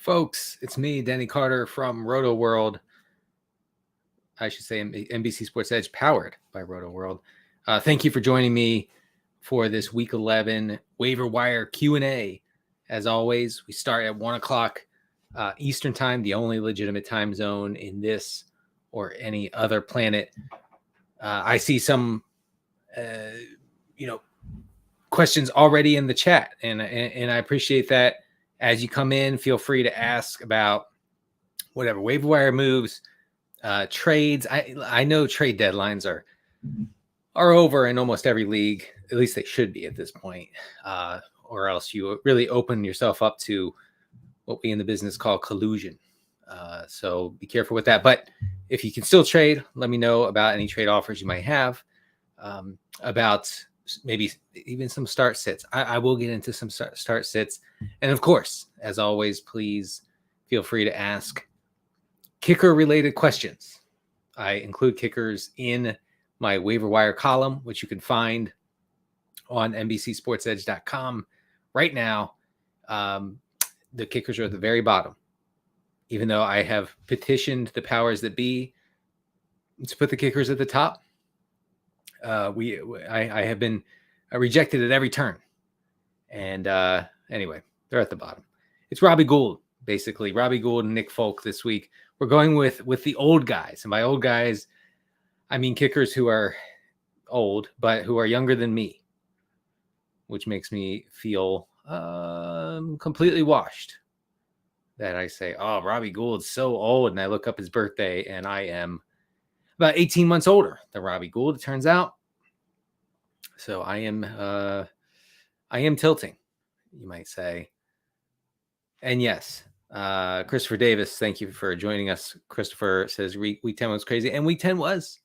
Folks, it's me, Denny Carter from Rotoworld. I should say NBC Sports Edge, powered by Rotoworld. Thank you for joining me for this Week 11 Waiver Wire Q&A. As always, we start at 1 o'clock Eastern Time, the only legitimate time zone in this or any other planet. I see some, questions already in the chat, and I appreciate that. As you come in, feel free to ask about whatever waiver wire moves, trades. I know trade deadlines are over in almost every league. At least they should be at this point, or else you really open yourself up to what we in the business call collusion. So be careful with that. But if you can still trade, let me know about any trade offers you might have, about maybe even some start sits. I will get into some start sits. And of course, as always, please feel free to ask kicker related questions. I include kickers in my waiver wire column, which you can find on NBCSportsEdge.com right now. The kickers are at the very bottom, even though I have petitioned the powers that be to put the kickers at the top. I have been rejected at every turn. And anyway, they're at the bottom. It's Robbie Gould, basically. Robbie Gould and Nick Folk this week. We're going with the old guys. And by old guys, I mean kickers who are old, but who are younger than me, which makes me feel completely washed. That I say, oh, Robbie Gould's so old. And I look up his birthday, and I am about 18 months older than Robbie Gould, it turns out. So I am tilting, you might say. And yes, Christopher Davis, thank you for joining us. Christopher says week 10 was crazy, and week 10 was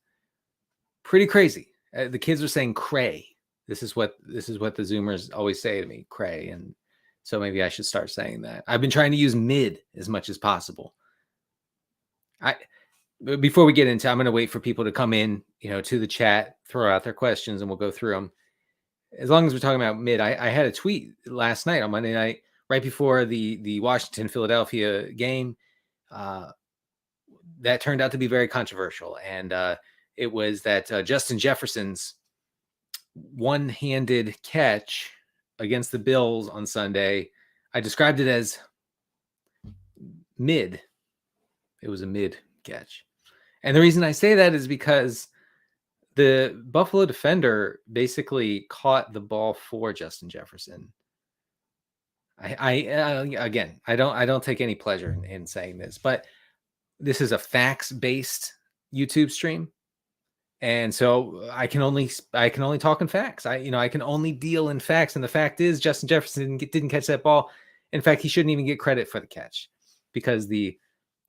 pretty crazy. The kids are saying cray. This is what the Zoomers always say to me, cray. And so maybe I should start saying that. I've been trying to use mid as much as possible. Before we get into, I'm going to wait for people to come in, to the chat, throw out their questions, and we'll go through them. As long as we're talking about mid, I had a tweet last night on Monday night, right before the Washington-Philadelphia game, that turned out to be very controversial. And it was that Justin Jefferson's one-handed catch against the Bills on Sunday, I described it as mid. It was a mid catch. And the reason I say that is because the Buffalo defender basically caught the ball for Justin Jefferson. Again, I don't take any pleasure in saying this, but this is a facts-based YouTube stream. And so I can only talk in facts. I can only deal in facts. And the fact is Justin Jefferson didn't catch that ball. In fact, he shouldn't even get credit for the catch, because the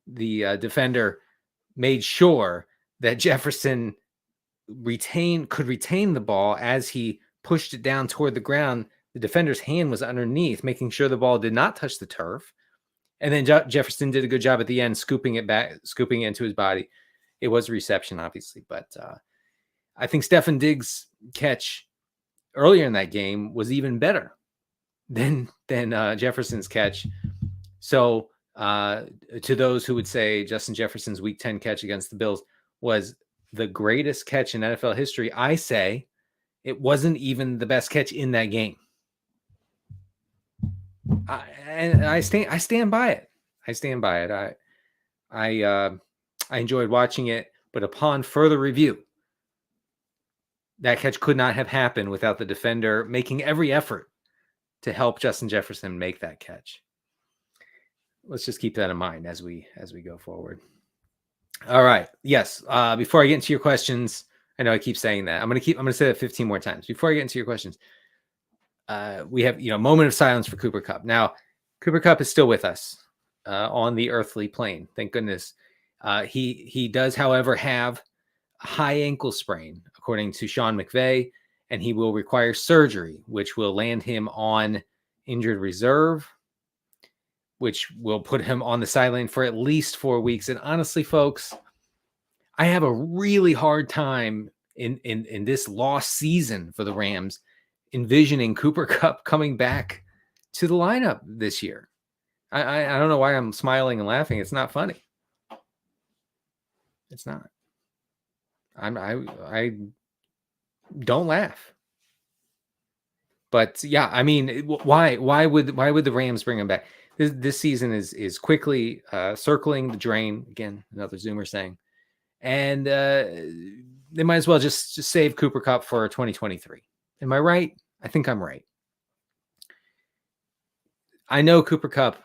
defender made sure that Jefferson could retain the ball as he pushed it down toward the ground. The defender's hand was underneath, making sure the ball did not touch the turf. And then Jefferson did a good job at the end, scooping it into his body. It was a reception, obviously, but I think Stefon Diggs' catch earlier in that game was even better than Jefferson's catch. So to those who would say Justin Jefferson's Week 10 catch against the Bills was the greatest catch in NFL history, I say it wasn't even the best catch in that game. I stand by it. I stand by it. I enjoyed watching it, but upon further review, that catch could not have happened without the defender making every effort to help Justin Jefferson make that catch. Let's just keep that in mind as we go forward. All right. Yes. Before I get into your questions, I know I keep saying that. I'm going to say that 15 more times. Before I get into your questions, we have, moment of silence for Cooper Kupp. Now, Cooper Kupp is still with us on the earthly plane. Thank goodness. He does, however, have a high ankle sprain, according to Sean McVay, and he will require surgery, which will land him on injured reserve, which will put him on the sideline for at least 4 weeks. And honestly, folks, I have a really hard time in this lost season for the Rams envisioning Cooper Kupp coming back to the lineup this year. I don't know why I'm smiling and laughing. It's not funny. It's not. I don't laugh. But yeah, I mean, why would the Rams bring him back? This season is quickly circling the drain. Again, another Zoomer saying, and they might as well just save Cooper Kupp for 2023. Am I right? I think I'm right. I know Cooper Kupp.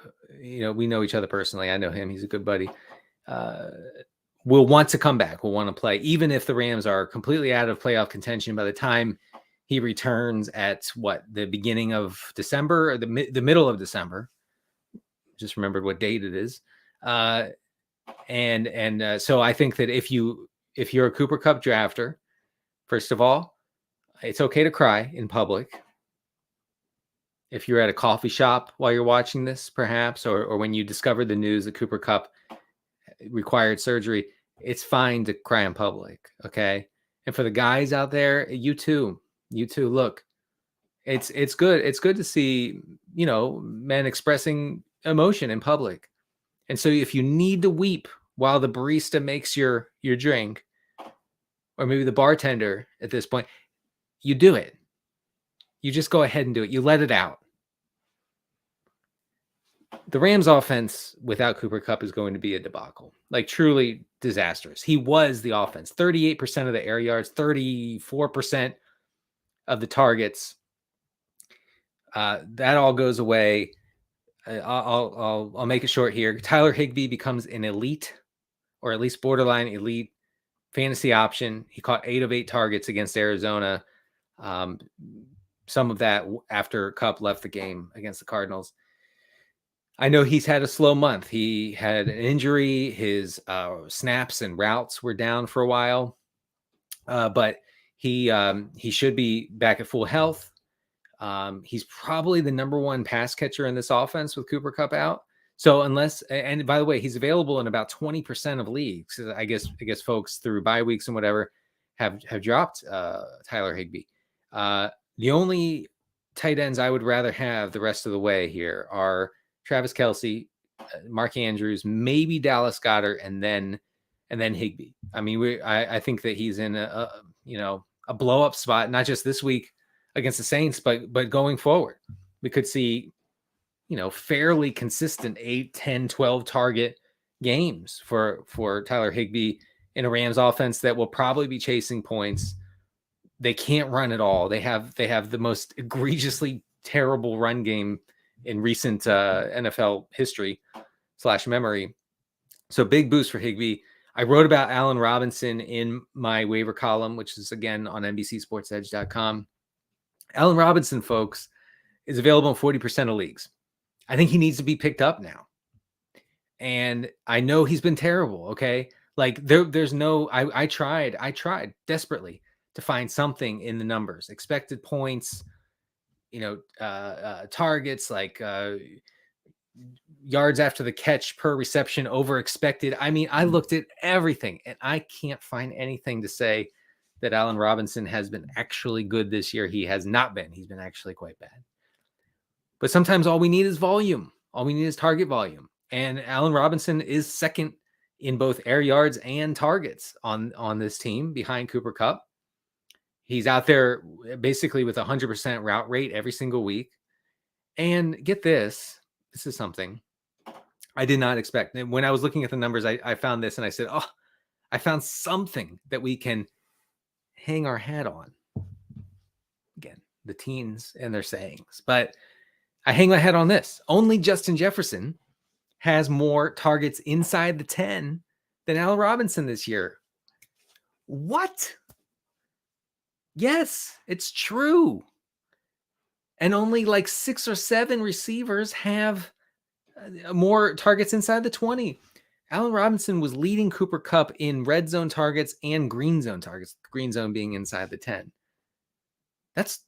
You know, we know each other personally. I know him. He's a good buddy. Will want to come back. Will want to play, even if the Rams are completely out of playoff contention by the time he returns at the beginning of December or the middle of December. Just remembered what date it is. So I think that if you're a Cooper Kupp drafter, first of all, it's okay to cry in public. If you're at a coffee shop while you're watching this, perhaps, or when you discovered the news that Cooper Kupp required surgery, it's fine to cry in public. Okay. And for the guys out there, you too, look, it's good. It's good to see, men expressing emotion in public. And so if you need to weep while the barista makes your drink, or maybe the bartender at this point, you do it. You just go ahead and do it. You let it out. The Rams offense without Cooper Kupp is going to be a debacle, like truly disastrous. He was the offense, 38% of the air yards, 34% of the targets. That all goes away. I'll make it short here. Tyler Higbee becomes an elite, or at least borderline elite fantasy option. He caught 8 of 8 targets against Arizona. Some of that after Kupp left the game against the Cardinals. I know he's had a slow month. He had an injury. His snaps and routes were down for a while, but he should be back at full health. He's probably the number 1 pass catcher in this offense with Cooper Kupp out. So and by the way, he's available in about 20% of leagues. I guess folks through bye weeks and whatever have dropped Tyler Higbee. The only tight ends I would rather have the rest of the way here are Travis Kelce, Mark Andrews, maybe Dallas Goedert, and then Higbee. I mean, I think that he's in a blow up spot, not just this week against the Saints, but going forward. We could see, fairly consistent 8, 10, 12 target games for Tyler Higbee in a Rams offense that will probably be chasing points. They can't run at all. They have the most egregiously terrible run game in recent NFL history / memory. So big boost for Higbee. I wrote about Allen Robinson in my waiver column, which is again on NBCSportsEdge.com. Allen Robinson, folks, is available in 40% of leagues. I think he needs to be picked up now. And I know he's been terrible. Okay. Like there's no, I tried desperately to find something in the numbers, expected points, targets, like yards after the catch per reception over expected. I mean, I looked at everything and I can't find anything to say that Allen Robinson has been actually good this year. He has not been. He's been actually quite bad. But sometimes all we need is volume. All we need is target volume. And Allen Robinson is second in both air yards and targets on this team behind Cooper Kupp. He's out there basically with 100% route rate every single week. And get this is something I did not expect. And when I was looking at the numbers, I found this and I said, oh, I found something that we can hang our hat on. Again, the teens and their sayings. But I hang my hat on this. Only Justin Jefferson has more targets inside the 10 than Allen Robinson this year. What? Yes, it's true. And only like 6 or 7 receivers have more targets inside the 20. Allen Robinson was leading Cooper Kupp in red zone targets and green zone targets, green zone being inside the 10. That's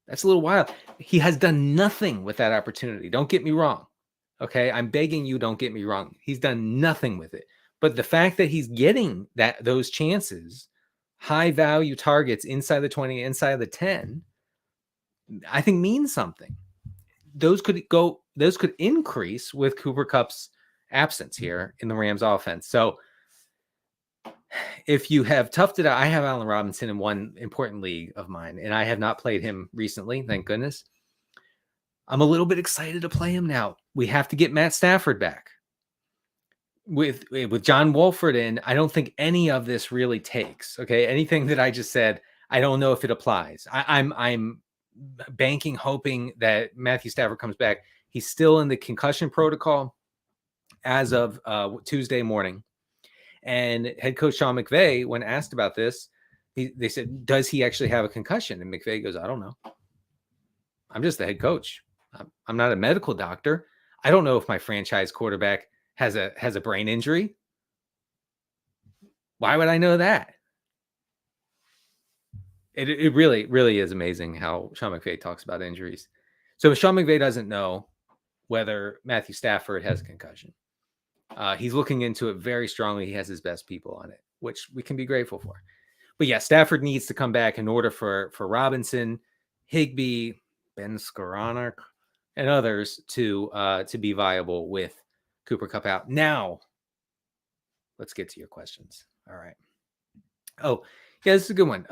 a little wild. He has done nothing with that opportunity. Don't get me wrong. Okay, I'm begging you, don't get me wrong. He's done nothing with it. But the fact that he's getting those chances, high value targets inside the 20, inside the 10, I think means something. Those could go those could increase with Cooper Kupp's absence here in the Rams offense. So if you have toughed it out, I have Allen Robinson in one important league of mine, and I have not played him recently, thank goodness. I'm a little bit excited to play him now. We have to get Matt Stafford back. With John Wolford in, I don't think any of this really takes. Okay, anything that I just said, I don't know if it applies. I'm banking, hoping that Matthew Stafford comes back. He's still in the concussion protocol as of Tuesday morning. And head coach Sean McVay, when asked about this, they said, does he actually have a concussion? And McVay goes, I don't know. I'm just the head coach. I'm not a medical doctor. I don't know if my franchise quarterback has a brain injury. Why would I know that? It really, really is amazing how Sean McVay talks about injuries. So Sean McVay doesn't know whether Matthew Stafford has a concussion. He's looking into it very strongly. He has his best people on it, which we can be grateful for. But yeah, Stafford needs to come back in order for Robinson, Higbee, Ben Skoranek, and others to be viable with Cooper Kupp out. Now, let's get to your questions. All right. Oh, yeah, this is a good one.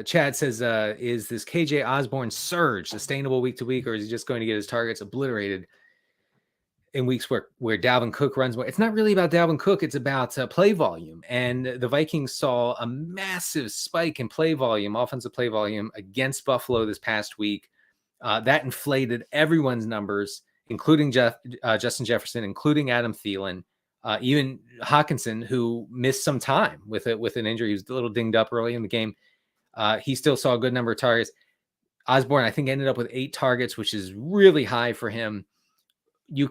Chad says, is this KJ Osborne surge sustainable week to week, or is he just going to get his targets obliterated in weeks where Dalvin Cook runs more? It's not really about Dalvin Cook. It's about play volume. And the Vikings saw a massive spike in play volume, offensive play volume against Buffalo this past week. That inflated everyone's numbers, including Justin Jefferson, including Adam Thielen, even Hawkinson, who missed some time with an injury. He was a little dinged up early in the game. He still saw a good number of targets. Osborne, I think, ended up with 8 targets, which is really high for him.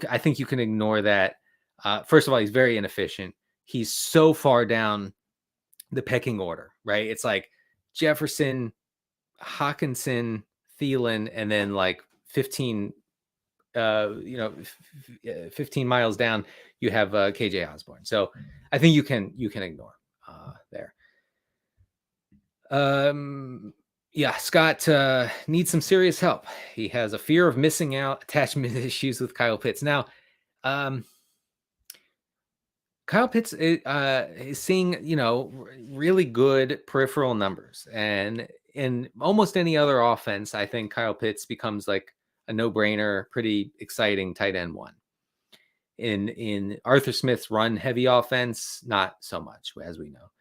I think you can ignore that. First of all, he's very inefficient. He's so far down the pecking order, right? It's like Jefferson, Hawkinson, Thielen, and then like 15 miles down, you have KJ Osborne. So I think you can ignore there. Yeah, Scott needs some serious help. He has a fear of missing out, attachment issues with Kyle Pitts. Now, Kyle Pitts is seeing, really good peripheral numbers. And in almost any other offense, I think Kyle Pitts becomes like a no-brainer, pretty exciting tight end one. In Arthur Smith's run-heavy offense, not so much, as we know.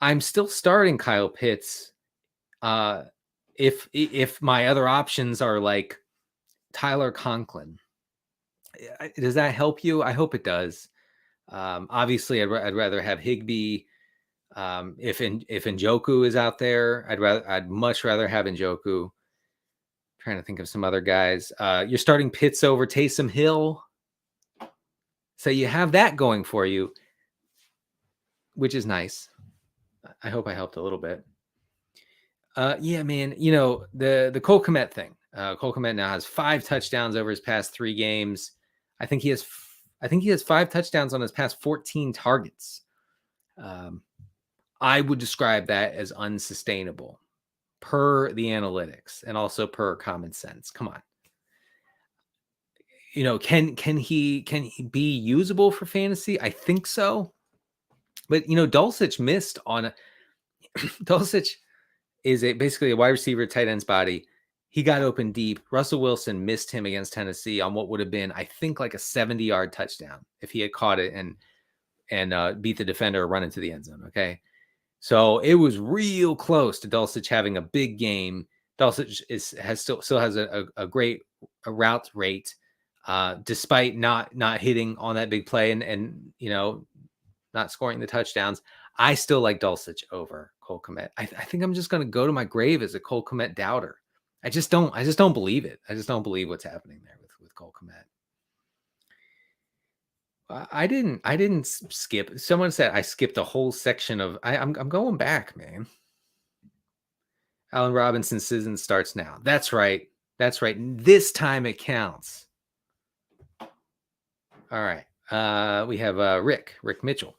I'm still starting Kyle Pitts if my other options are like Tyler Conklin. Does that help you? I hope it does. Obviously, I'd rather have Higbee. If Njoku is out there, I'd much rather have Njoku. Trying to think of some other guys. You're starting Pitts over Taysom Hill, so you have that going for you, which is nice. I hope I helped a little bit. Yeah, man. The Cole Kmet thing. Cole Kmet now has 5 touchdowns over his past 3 games. I think he has 5 touchdowns on his past 14 targets. I would describe that as unsustainable per the analytics and also per common sense. Come on. Can he be usable for fantasy? I think so. But Dulcich missed on Dulcich is basically a wide receiver tight end's body. He got open deep. Russell Wilson missed him against Tennessee on what would have been, I think, like a 70-yard touchdown if he had caught it and beat the defender or run into the end zone. Okay. So it was real close to Dulcich having a big game. Dulcich still has a great route rate, despite not hitting on that big play and not scoring the touchdowns. I still like Dulcich over Cole Kmet. I think I'm just going to go to my grave as a Cole Kmet doubter. I just don't believe it. I just don't believe what's happening there with Cole Kmet. I didn't skip. Someone said I skipped a whole section of. I'm going back, man. Allen Robinson's season starts now. That's right. This time it counts. All right. We have Rick Mitchell.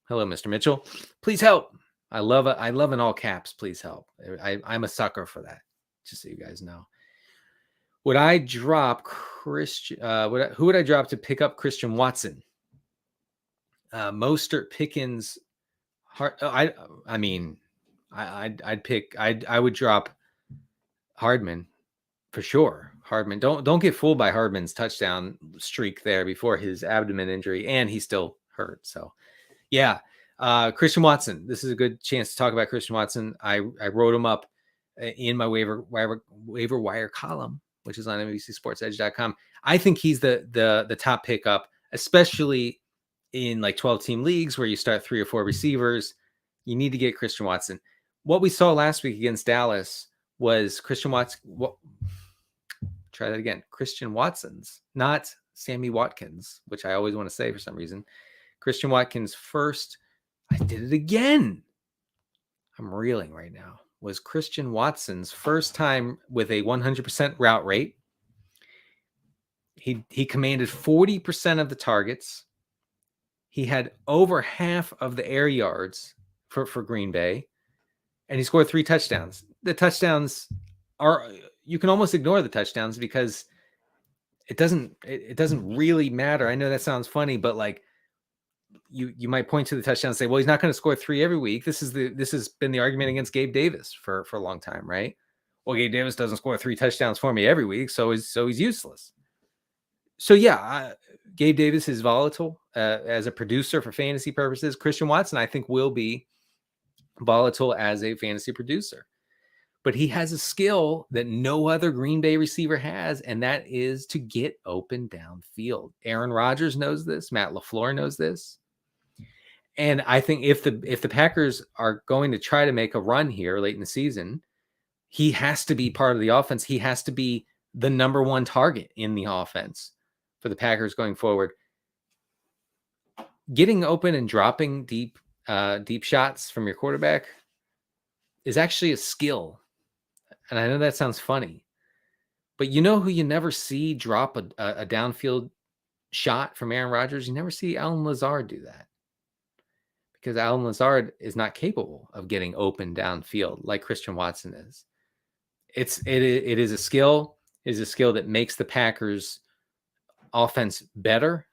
Hello, Mr. Mitchell. Please help. I love in all caps. Please help. I'm a sucker for that. Just so you guys know. Would I drop Christian? Who would I drop to pick up Christian Watson? Mostert, Pickens. I would drop Hardman for sure. Hardman, don't get fooled by Hardman's touchdown streak there before his abdomen injury, and he's still hurt. So, yeah, Christian Watson. This is a good chance to talk about Christian Watson. I wrote him up in my waiver wire column, which is on NBCSportsEdge.com. I think he's the top pickup, especially in like 12-team leagues where you start 3 or 4 receivers. You need to get Christian Watson. What we saw last week against Dallas was Christian Watson. Try that again. Christian Watson's, not Sammy Watkins, which I always want to say for some reason. Christian Watkins first. I did it again. I'm reeling right now. Was Christian Watson's first time with a 100% route rate. He commanded 40% of the targets. He had over half of the air yards for Green Bay, and he scored 3 touchdowns. The touchdowns are, you can almost ignore the touchdowns because it doesn't really matter. I know that sounds funny, but like you might point to the touchdown and say, well, he's not going to score 3 every week. This has been the argument against Gabe Davis for a long time, right? Well, Gabe Davis doesn't score 3 touchdowns for me every week, so he's useless. So yeah, Gabe Davis is volatile as a producer for fantasy purposes. Christian Watson, I think, will be volatile as a fantasy producer. But he has a skill that no other Green Bay receiver has, and that is to get open downfield. Aaron Rodgers knows this. Matt LaFleur knows this. And I think if the Packers are going to try to make a run here late in the season, he has to be part of the offense. He has to be the number 1 target in the offense for the Packers going forward. Getting open and dropping deep shots from your quarterback is actually a skill. And I know that sounds funny, but you know who you never see drop a downfield shot from Aaron Rodgers? You never see Allen Lazard do that, because Allen Lazard is not capable of getting open downfield like Christian Watson is. It is a skill. It is a skill that makes the Packers offense better,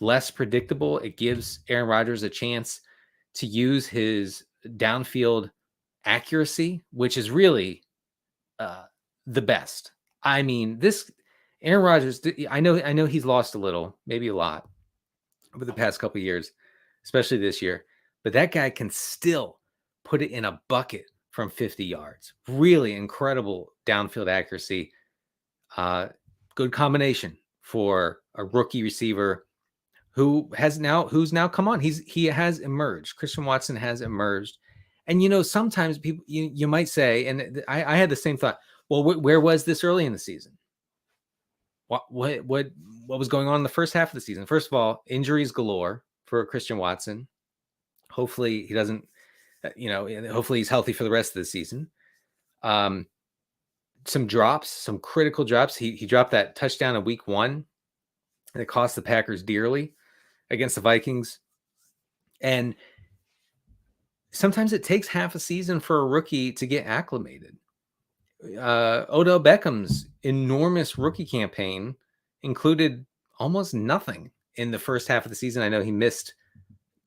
less predictable. It gives Aaron Rodgers a chance to use his downfield accuracy, which is really the best. I mean, this Aaron Rodgers, I know he's lost a little, maybe a lot over the past couple of years, especially this year, but that guy can still put it in a bucket from 50 yards. Really incredible downfield accuracy. Good combination for a rookie receiver who's now come on. He has emerged. Christian Watson has emerged. And, you know, sometimes people, you might say, and I had the same thought, well, where was this early in the season? What was going on in the first half of the season? First of all, injuries galore for Christian Watson. Hopefully he doesn't, hopefully he's healthy for the rest of the season. Some drops, some critical drops. He dropped that touchdown in week 1, and it cost the Packers dearly against the Vikings. And sometimes it takes half a season for a rookie to get acclimated. Odell Beckham's enormous rookie campaign included almost nothing in the first half of the season. I know he missed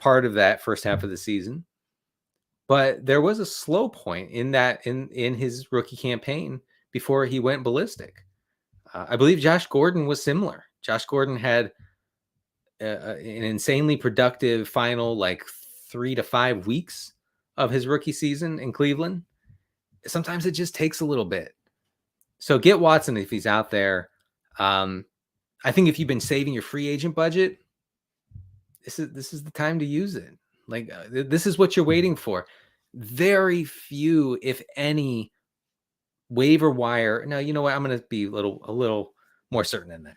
part of that first half of the season, but there was a slow point in his rookie campaign before he went ballistic. I believe Josh Gordon was similar. Josh Gordon had an insanely productive final, like 3 to 5 weeks of his rookie season in Cleveland. Sometimes it just takes a little bit. So get Watson if he's out there. I think if you've been saving your free agent budget, this is the time to use it. Like this is what you're waiting for. Very few, if any, waiver wire. Now, you know what? I'm going to be a little more certain than that.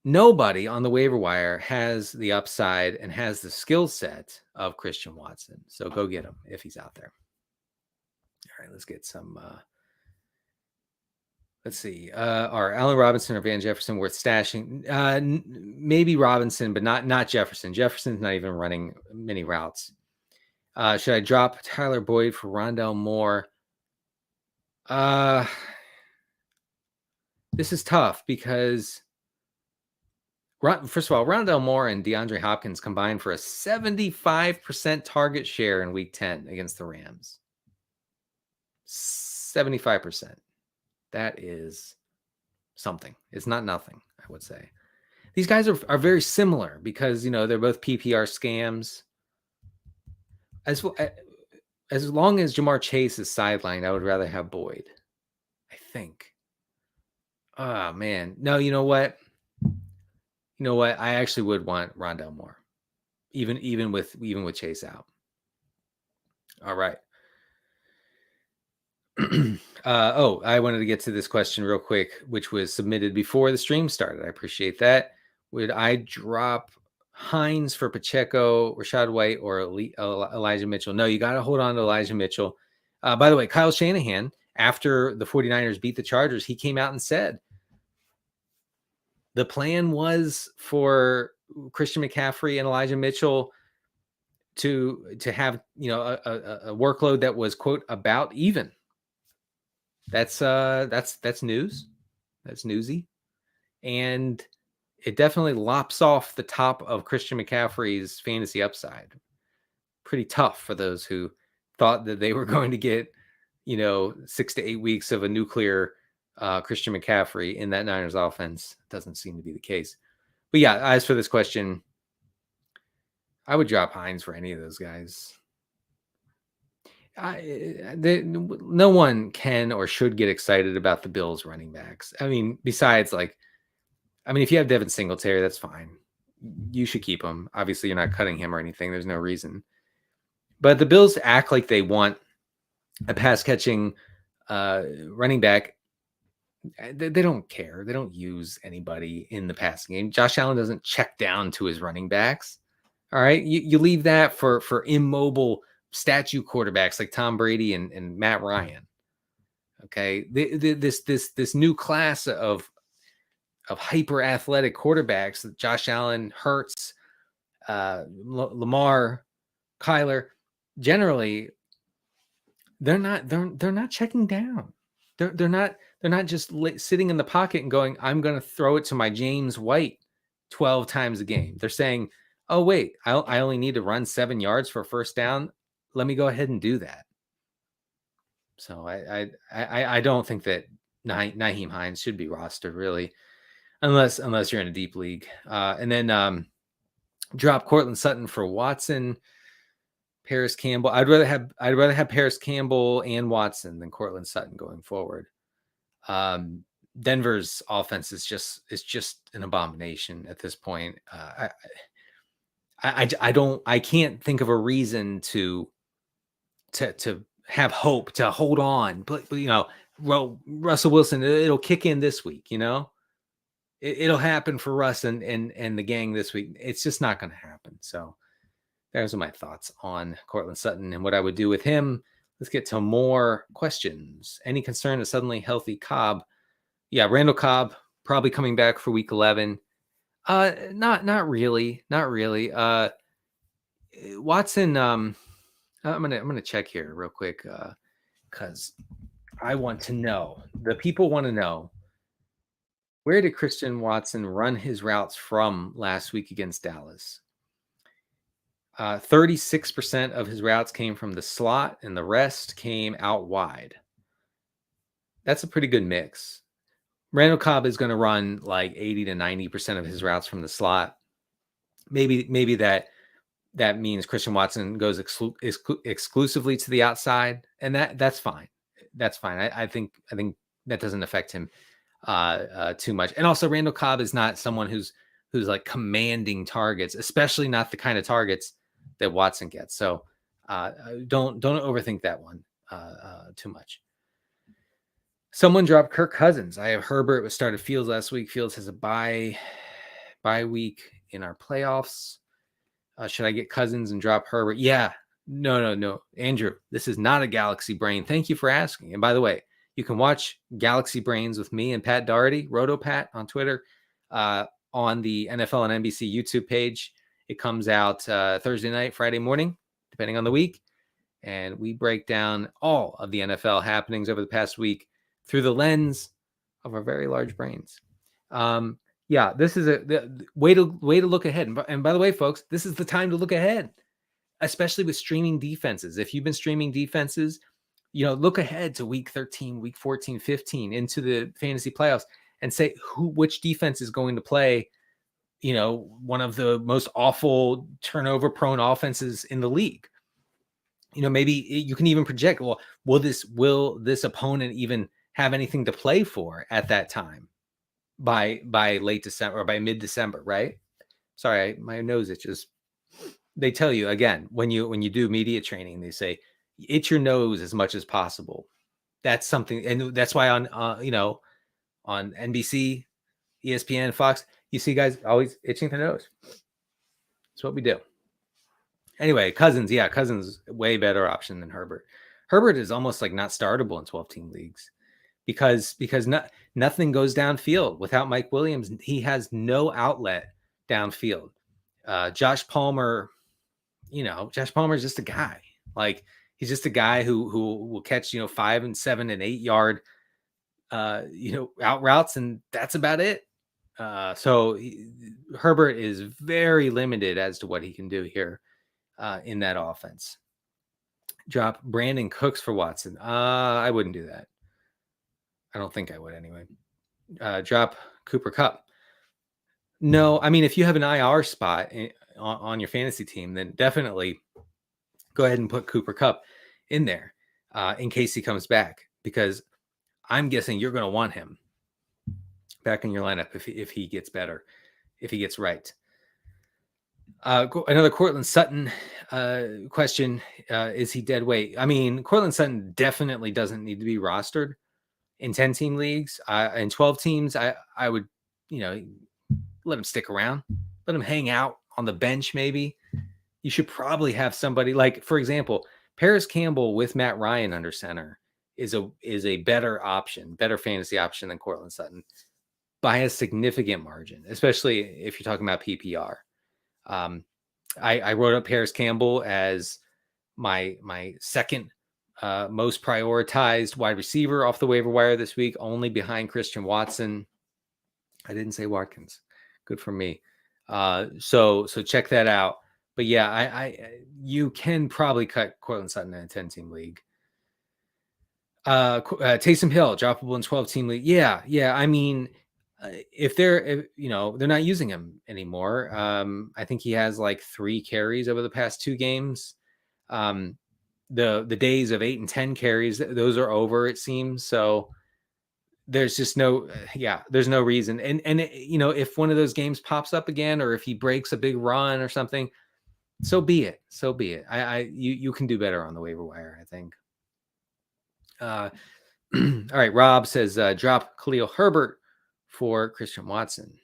Nobody on the waiver wire has the upside and has the skill set of Christian Watson. So go get him if he's out there. All right, let's get some. Let's see. Are Allen Robinson or Van Jefferson worth stashing? Maybe Robinson, but not Jefferson. Jefferson's not even running many routes. Should I drop Tyler Boyd for Rondale Moore? this is tough because, first of all, Rondale Moore and DeAndre Hopkins combined for a 75% target share in Week 10 against the Rams. 75%. That is something. It's not nothing, I would say. These guys are very similar because, they're both PPR scams. As long as Jamar Chase is sidelined, I would rather have Boyd, I think. Oh, man. No, you know what? I actually would want Rondale Moore, even with Chase out. All right. I wanted to get to this question real quick, which was submitted before the stream started. I appreciate that. Would I drop Hines for Pacheco, Rachaad White, or Elijah Mitchell? No, you got to hold on to Elijah Mitchell. By the way, Kyle Shanahan, after the 49ers beat the Chargers, he came out and said the plan was for Christian McCaffrey and Elijah Mitchell to have a workload that was, quote, about even. That's news. That's newsy. And it definitely lops off the top of Christian McCaffrey's fantasy upside. Pretty tough for those who thought that they were going to get, 6 to 8 weeks of a nuclear Christian McCaffrey in that Niners offense. Doesn't seem to be the case. But yeah, as for this question, I would drop Hines for any of those guys. No one can or should get excited about the Bills running backs. I mean, besides if you have Devin Singletary, that's fine. You should keep him. Obviously, you're not cutting him or anything. There's no reason. But the Bills act like they want a pass-catching running back. They don't care. They don't use anybody in the passing game. Josh Allen doesn't check down to his running backs. All right? You leave that for immobile statue quarterbacks like Tom Brady and Matt Ryan. Okay? This new class of hyper athletic quarterbacks, Josh Allen, Hurts, Lamar, Kyler, generally they're not checking down. They're not just sitting in the pocket and going, I'm going to throw it to my James White 12 times a game. They're saying, oh wait, I only need to run 7 yards for a first down. Let me go ahead and do that. So I don't think that Nyheim Hines should be rostered really. Unless you're in a deep league. And then drop Cortland Sutton for Watson, Paris Campbell. I'd rather have Paris Campbell and Watson than Cortland Sutton going forward. Denver's offense is just an abomination at this point. I can't think of a reason to have hope to hold on. But Russell Wilson, it'll kick in this week, It'll happen for Russ and the gang this week. It's just not going to happen. So those are my thoughts on Cortland Sutton and what I would do with him. Let's get to more questions. Any concern of suddenly healthy Cobb? Yeah, Randall Cobb probably coming back for week 11. Not really. Watson. I'm gonna check here real quick because I want to know. The people want to know. Where did Christian Watson run his routes from last week against Dallas? 36% of his routes came from the slot, and the rest came out wide. That's a pretty good mix. Randall Cobb is going to run like 80 to 90% of his routes from the slot. Maybe that means Christian Watson goes exclusively to the outside, and that's fine. That's fine. I think that doesn't affect him too much. And also Randall Cobb is not someone who's like commanding targets, especially not the kind of targets that Watson gets. So don't overthink that one too much. Someone dropped Kirk Cousins. I have Herbert with started Fields last week. Fields has a bye week in our playoffs. Should I get Cousins and drop Herbert? Yeah. No. Andrew, this is not a Galaxy Brain. Thank you for asking. And by the way, you can watch Galaxy Brains with me and Pat Doherty, RotoPat on Twitter, on the NFL and NBC YouTube page. It comes out Thursday night, Friday morning, depending on the week. And we break down all of the NFL happenings over the past week through the lens of our very large brains. Yeah, this is the way to look ahead. And by the way, folks, this is the time to look ahead, especially with streaming defenses. If you've been streaming defenses, look ahead to week 13, week 14, 15 into the fantasy playoffs and say which defense is going to play, one of the most awful turnover prone offenses in the league. Maybe you can even project, well, will this opponent even have anything to play for at that time by late December or by mid-December, right? Sorry, my nose itches. They tell you again, when you do media training, they say itch your nose as much as possible. That's something, and that's why on on NBC, ESPN, Fox, you see guys always itching their nose. That's what we do. Anyway, Cousins, way better option than Herbert. Herbert is almost like not startable in 12-team leagues because nothing goes downfield without Mike Williams. He has no outlet downfield. Josh Palmer, Josh Palmer is just a guy. Like, he's just a guy who will catch 5 and 7 and 8 yard out routes, and that's about it. So Herbert is very limited as to what he can do here in that offense. Drop Brandon Cooks for Watson. I wouldn't do that. I don't think I would anyway. Drop Cooper Kupp. No, I mean, if you have an IR spot on your fantasy team, then definitely go ahead and put Cooper Kupp in there in case he comes back, because I'm guessing you're going to want him back in your lineup if he gets better, if he gets right. Another Cortland Sutton question. Is he dead weight? I mean, Cortland Sutton definitely doesn't need to be rostered in 10-team leagues. In 12 teams, I would, let him stick around, let him hang out on the bench. Maybe you should probably have somebody like, for example, Paris Campbell with Matt Ryan under center is a better option, better fantasy option than Cortland Sutton by a significant margin, especially if you're talking about PPR. I wrote up Paris Campbell as my second most prioritized wide receiver off the waiver wire this week, only behind Christian Watson. I didn't say Watkins. Good for me. So check that out. But yeah, you can probably cut Cortland Sutton in a 10-team league. Taysom Hill, droppable in 12-team league. Yeah. I mean, if they're not using him anymore. I think he has like 3 carries over the past 2 games. The days of 8 and 10 carries, those are over, it seems. So there's just there's no reason. And if one of those games pops up again, or if he breaks a big run or something, so be it. You can do better on the waiver wire, I think. All right. Rob says, drop Khalil Herbert for Christian Watson.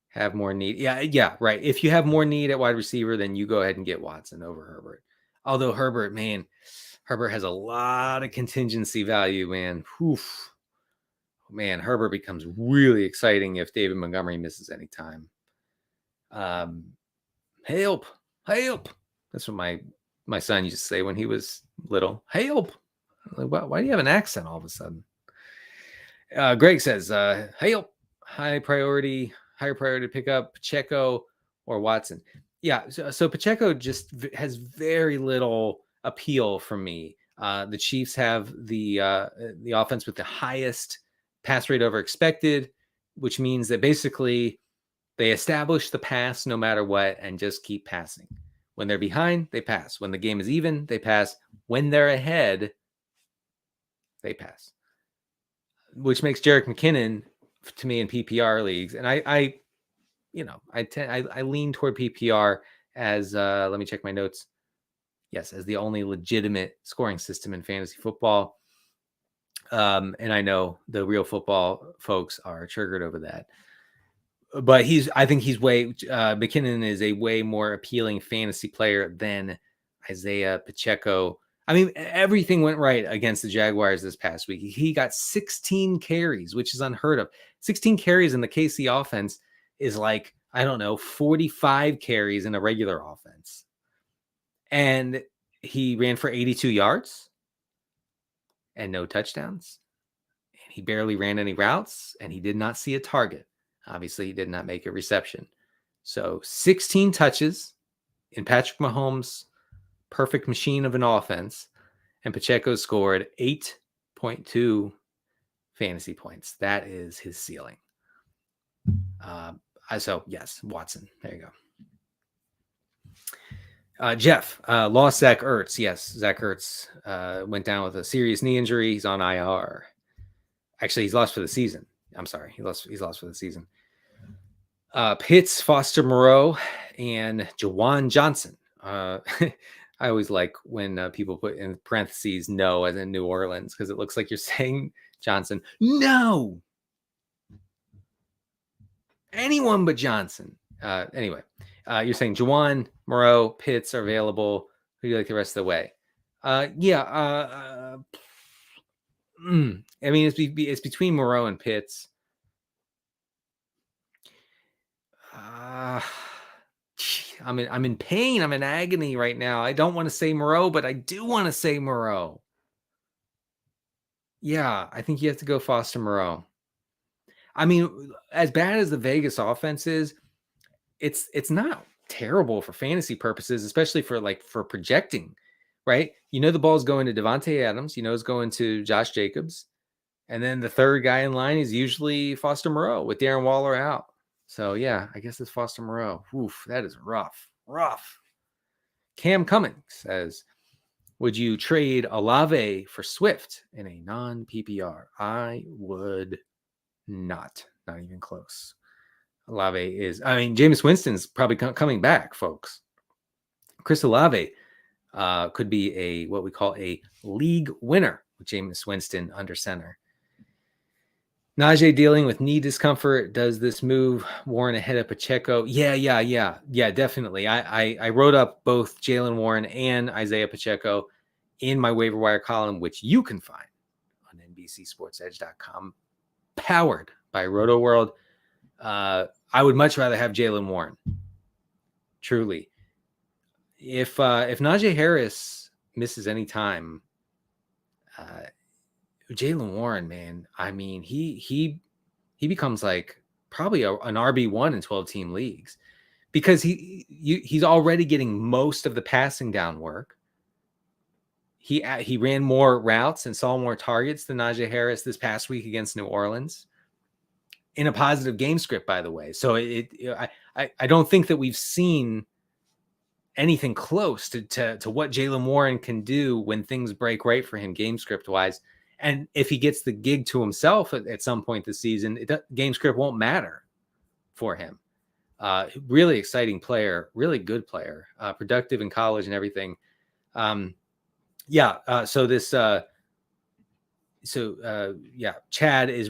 Have more need. Yeah, right. If you have more need at wide receiver, then you go ahead and get Watson over Herbert. Although Herbert has a lot of contingency value, man. Oof. Man, Herbert becomes really exciting if David Montgomery misses any time. Help. That's what my son used to say when he was little. Help. Like, why do you have an accent all of a sudden? Greg says, help. Higher priority pickup, Pacheco or Watson. Yeah, so Pacheco just has very little appeal for me. The Chiefs have the offense with the highest pass rate over expected, which means that basically they establish the pass no matter what and just keep passing. When they're behind, they pass. When the game is even, they pass. When they're ahead, they pass. Which makes Jerick McKinnon, to me, in PPR leagues, and I lean toward PPR as let me check my notes. Yes, as the only legitimate scoring system in fantasy football. And I know the real football folks are triggered over that. But I think McKinnon is a way more appealing fantasy player than Isiah Pacheco. I mean, everything went right against the Jaguars this past week. He got 16 carries, which is unheard of. 16 carries in the KC offense is like, I don't know, 45 carries in a regular offense. And he ran for 82 yards and no touchdowns. And He barely ran any routes, and he did not see a target. Obviously, he did not make a reception. So 16 touches in Patrick Mahomes' perfect machine of an offense, and Pacheco scored 8.2 fantasy points. That is his ceiling. So, yes, Watson. There you go. Jeff, lost Zach Ertz. Yes, Zach Ertz went down with a serious knee injury. He's on IR. Actually, he's lost for the season. I'm sorry. He's lost for the season. Pitts, Foster Moreau, and Jawan Johnson. I always like when people put in parentheses no as in New Orleans, because it looks like you're saying Johnson. No! Anyone but Johnson. Anyway, you're saying Jawan, Moreau, Pitts are available. Who do you like the rest of the way? I mean, it's between Moreau and Pitts. I'm in pain. I'm in agony right now. I don't want to say Moreau, but I do want to say Moreau. Yeah, I think you have to go Foster Moreau. I mean, as bad as the Vegas offense is, it's not terrible for fantasy purposes, especially for projecting, right? You know the ball's going to Devontae Adams. You know it's going to Josh Jacobs. And then the third guy in line is usually Foster Moreau with Darren Waller out. So, yeah, I guess it's Foster Moreau. Oof, that is rough. Rough. Cam Cummings says, would you trade Olave for Swift in a non-PPR? I would not. Not even close. Olave is, Jameis Winston's probably coming back, folks. Chris Olave could be what we call a league winner with Jameis Winston under center. Najee dealing with knee discomfort. Does this move Warren ahead of Pacheco? Yeah, definitely. I wrote up both Jaylen Warren and Isiah Pacheco in my waiver wire column, which you can find on NBCSportsEdge.com, powered by Rotoworld. I would much rather have Jaylen Warren. Truly. If Najee Harris misses any time, Jaylen Warren, man, I mean, he becomes like probably an RB1 in 12-team leagues, because he's already getting most of the passing down work. He ran more routes and saw more targets than Najee Harris this past week against New Orleans, in a positive game script, by the way. So I don't think that we've seen anything close to what Jaylen Warren can do when things break right for him game script wise. And if he gets the gig to himself at some point this season, game script won't matter for him. Really exciting player, really good player, productive in college and everything. Chad is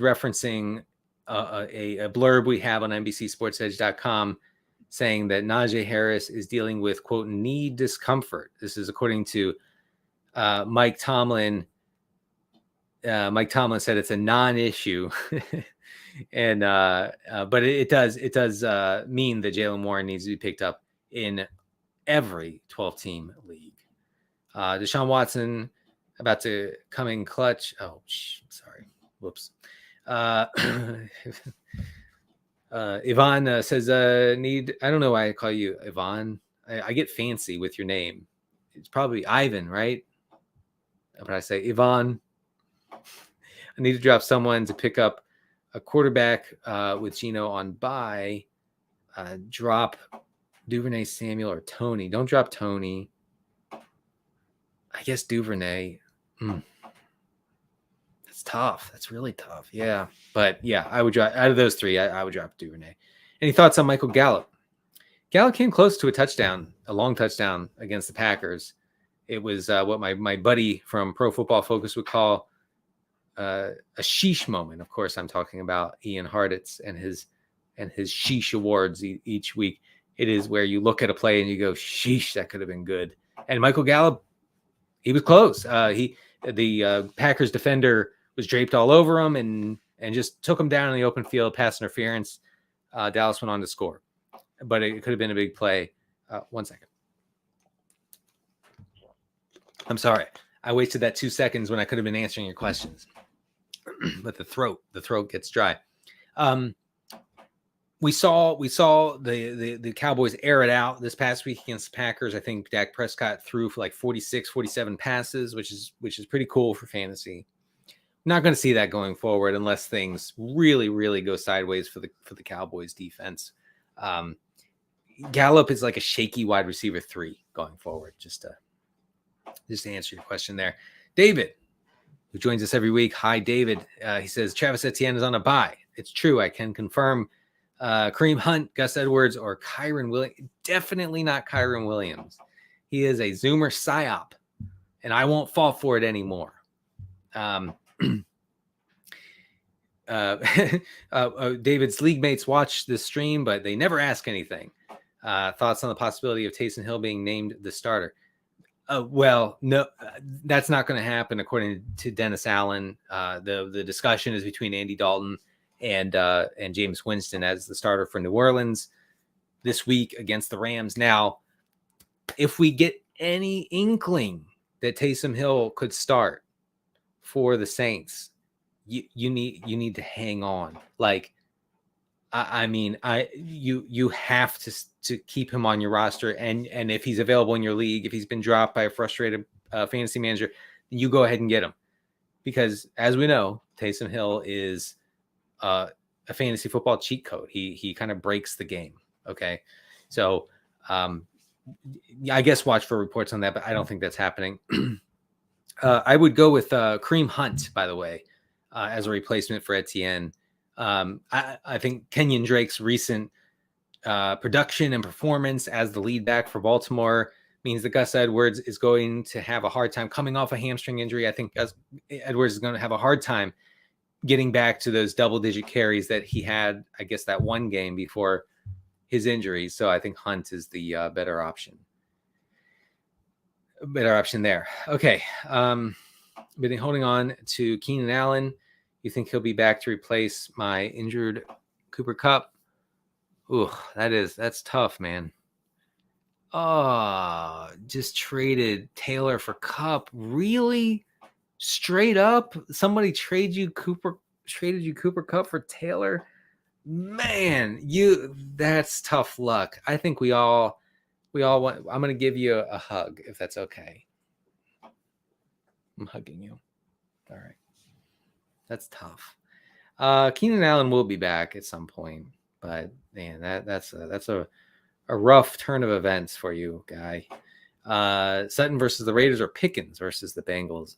referencing a blurb we have on NBCSportsEdge.com saying that Najee Harris is dealing with, quote, knee discomfort. This is according to Mike Tomlin. Mike Tomlin said it's a non-issue, and but it does mean that Jaylen Warren needs to be picked up in every 12-team league. Deshaun Watson about to come in clutch. Oh, sorry. Whoops. Yvonne says, I don't know why I call you Yvonne. I get fancy with your name. It's probably Ivan, right? But I say Yvonne. I need to drop someone to pick up a quarterback with Geno on bye. Drop Duvernay, Samuel, or Tony. Don't drop Tony. I guess Duvernay. That's tough. That's really tough. Yeah. But yeah, I would drop out of those three. I would drop Duvernay. Any thoughts on Michael Gallup? Gallup came close to a long touchdown against the Packers. It was what my buddy from Pro Football Focus would call a sheesh moment. Of course, I'm talking about Ian Harditz and his sheesh awards each week. It is where you look at a play and you go, sheesh, that could have been good. And Michael Gallup, he was close. The Packers defender was draped all over him and just took him down in the open field, pass interference. Dallas went on to score, but it could have been a big play. 1 second. I'm sorry. I wasted that 2 seconds when I could have been answering your questions. but the throat gets dry. We saw the Cowboys air it out this past week against the Packers. I think Dak Prescott threw for like 46, 47 passes, which is pretty cool for fantasy. Not going to see that going forward unless things really, really go sideways for the Cowboys defense. Gallup is like a shaky wide receiver 3 going forward. Just to answer your question there. David, who joins us every week. Hi, David. He says, Travis Etienne is on a bye. It's true. I can confirm Kareem Hunt, Gus Edwards, or Kyron Williams. Definitely not Kyron Williams. He is a Zoomer psyop, and I won't fall for it anymore. David's league mates watch this stream, but they never ask anything. Thoughts on the possibility of Taysom Hill being named the starter? Well, no, that's not going to happen according to Dennis Allen. The discussion is between Andy Dalton and Jameis Winston as the starter for New Orleans this week against the Rams. Now, if we get any inkling that Taysom Hill could start for the Saints, you need to hang on. Like, you have to keep him on your roster, and if he's available in your league, if he's been dropped by a frustrated fantasy manager, you go ahead and get him, because as we know, Taysom Hill is a fantasy football cheat code. He kind of breaks the game. Okay, so I guess watch for reports on that, but I don't think that's happening. I would go with Kareem Hunt, by the way, as a replacement for Etienne. I think Kenyon Drake's recent production and performance as the lead back for Baltimore means that Gus Edwards is going to have a hard time coming off a hamstring injury. I think Gus Edwards is going to have a hard time getting back to those double-digit carries that he had, I guess, that one game before his injury. So I think Hunt is the better option. Better option there. Okay. Been holding on to Keenan Allen. You think he'll be back to replace my injured Cooper Kupp? Ooh, that's tough, man. Oh, just traded Taylor for Kupp. Really? Straight up? Somebody traded you Cooper Kupp for Taylor? Man, that's tough luck. I think we all want. I'm going to give you a hug if that's okay. I'm hugging you. All right. That's tough. Keenan Allen will be back at some point, but man, that's a rough turn of events for you, guy. Sutton versus the Raiders, or Pickens versus the Bengals.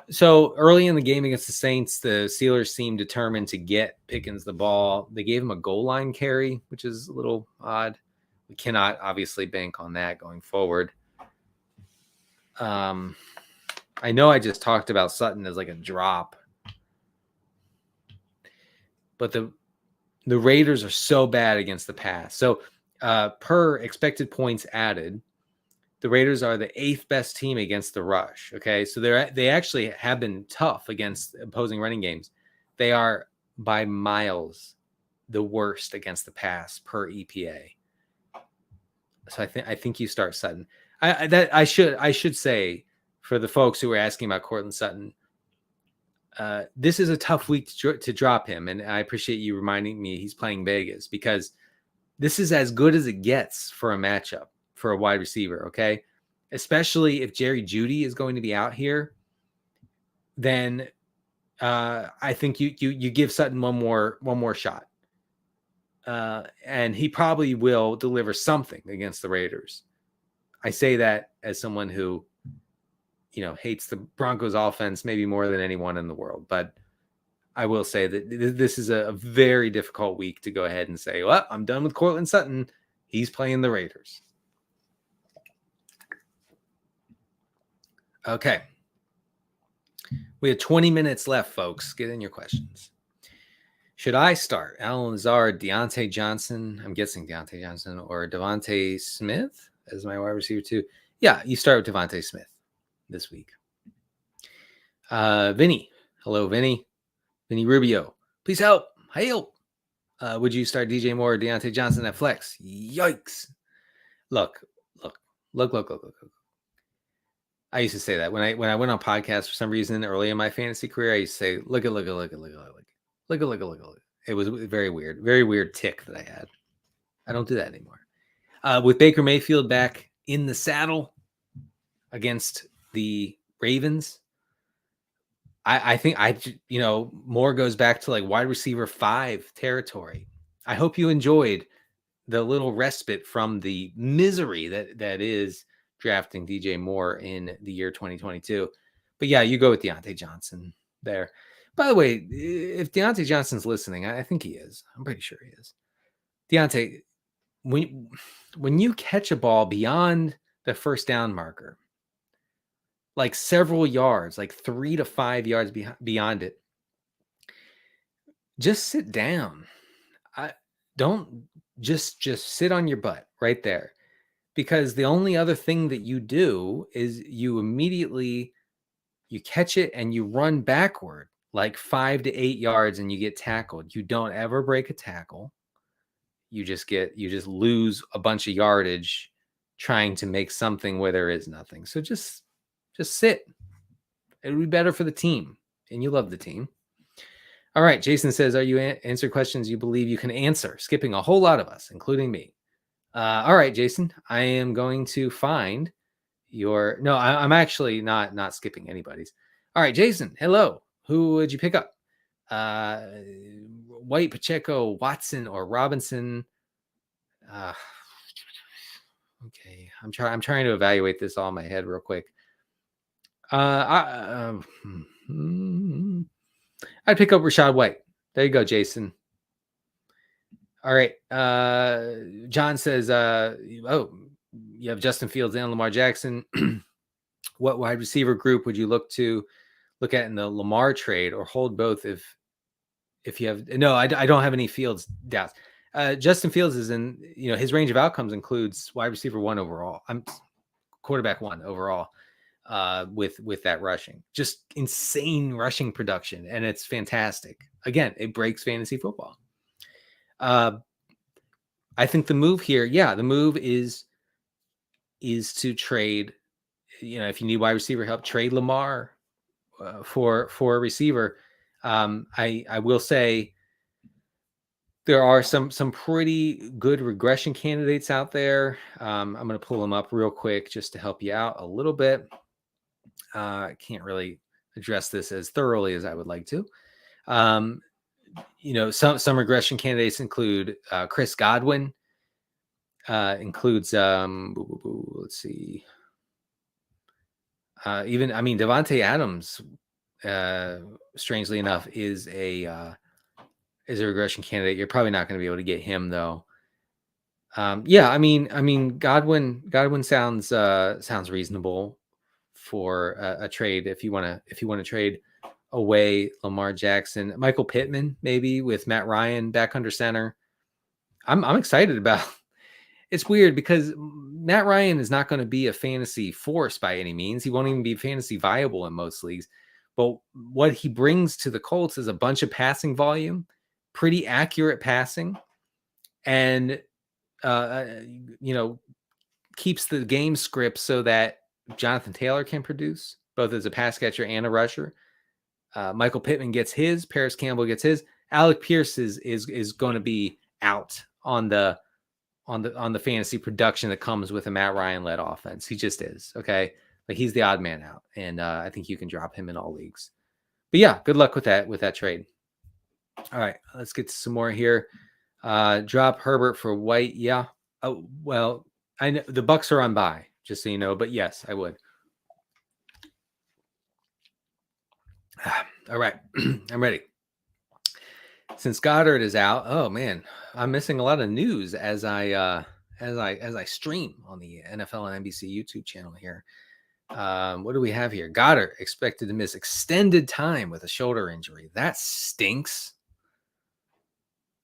So early in the game against the Saints, the Steelers seemed determined to get Pickens the ball. They gave him a goal line carry, which is a little odd. We cannot obviously bank on that going forward. I know I just talked about Sutton as like a drop, but the Raiders are so bad against the pass. So per expected points added, the Raiders are the 8th best team against the rush. Okay, so they actually have been tough against opposing running games. They are by miles the worst against the pass per EPA. So I think you start Sutton. I should say, for the folks who are asking about Courtland Sutton, this is a tough week to drop him, and I appreciate you reminding me he's playing Vegas, because this is as good as it gets for a matchup for a wide receiver, okay? Especially if Jerry Jeudy is going to be out here, then I think you give Sutton one more shot, and he probably will deliver something against the Raiders. I say that as someone who, hates the Broncos offense maybe more than anyone in the world. But I will say that this is a very difficult week to go ahead and say, well, I'm done with Courtland Sutton. He's playing the Raiders. Okay. We have 20 minutes left, folks. Get in your questions. Should I start Allen Lazard, Deontay Johnson? I'm guessing Deontay Johnson, or Devontae Smith as my wide receiver too. Yeah, you start with Devontae Smith this week. Vinny. Hello, Vinny. Vinny Rubio. Please help. Would you start DJ Moore or Deontay Johnson at flex? Yikes. Look. I used to say that when I went on podcasts for some reason early in my fantasy career. I used to say, look at. It was a very weird tick that I had. I don't do that anymore. With Baker Mayfield back in the saddle against the Ravens, I think more goes back to like wide receiver 5 territory. I hope you enjoyed the little respite from the misery that is drafting DJ Moore in the year 2022. But yeah, you go with Deontay Johnson there. By the way, if Deontay Johnson's listening, I think he is. I'm pretty sure he is. Deontay, when you catch a ball beyond the first down marker, like several yards, like 3 to 5 yards beyond it, just sit down. Don't just sit on your butt right there, because the only other thing that you do is you immediately catch it and you run backward like 5 to 8 yards and you get tackled. You don't ever break a tackle. You just lose a bunch of yardage trying to make something where there is nothing. So just sit. It would be better for the team, and you love the team. All right, Jason says, are you answer questions you believe you can answer, skipping a whole lot of us, including me? All right, Jason, I am going to find your... No, I'm actually not skipping anybody's. All right, Jason, hello. Who would you pick up? White, Pacheco, Watson, or Robinson? Okay, I'm trying to evaluate this all in my head real quick. I'd pick up Rachaad White. There you go, Jason. All right. John says, you have Justin Fields and Lamar Jackson. What wide receiver group would you look at in the Lamar trade, or hold both if you have... No, I don't have any Fields doubts. Justin Fields is in, his range of outcomes includes wide receiver 1 overall. I'm quarterback 1 overall. With that rushing, just insane rushing production, and it's fantastic. Again, it breaks fantasy football. I think the move here, the move is to trade. If you need wide receiver help, trade Lamar for a receiver. I will say there are some pretty good regression candidates out there. I'm going to pull them up real quick just to help you out a little bit. I can't really address this as thoroughly as I would like to. Some regression candidates include Chris Godwin, includes let's see, Devontae Adams, strangely enough, is a regression candidate. You're probably not going to be able to get him though. Godwin sounds reasonable for a trade if you want to trade away Lamar Jackson. Michael Pittman, maybe, with Matt Ryan back under center. I'm excited about. It's weird because Matt Ryan is not going to be a fantasy force by any means. He won't even be fantasy viable in most leagues. But what he brings to the Colts is a bunch of passing volume, pretty accurate passing, and keeps the game script so that Jonathan Taylor can produce both as a pass catcher and a rusher. Michael Pittman gets his. Paris Campbell gets his. Alec Pierce is going to be out on the fantasy production that comes with a Matt Ryan led offense. He just is. Okay, like he's the odd man out, and I think you can drop him in all leagues. But yeah, good luck with that trade. All right, let's get to some more here. Drop Herbert for White. Yeah. Oh well, I know the Bucks are on bye, just so you know. But yes, I would. All right, I'm ready. Since Goddard is out, oh man, I'm missing a lot of news as I stream on the NFL and NBC YouTube channel here. What do we have here? Goddard expected to miss extended time with a shoulder injury. That stinks.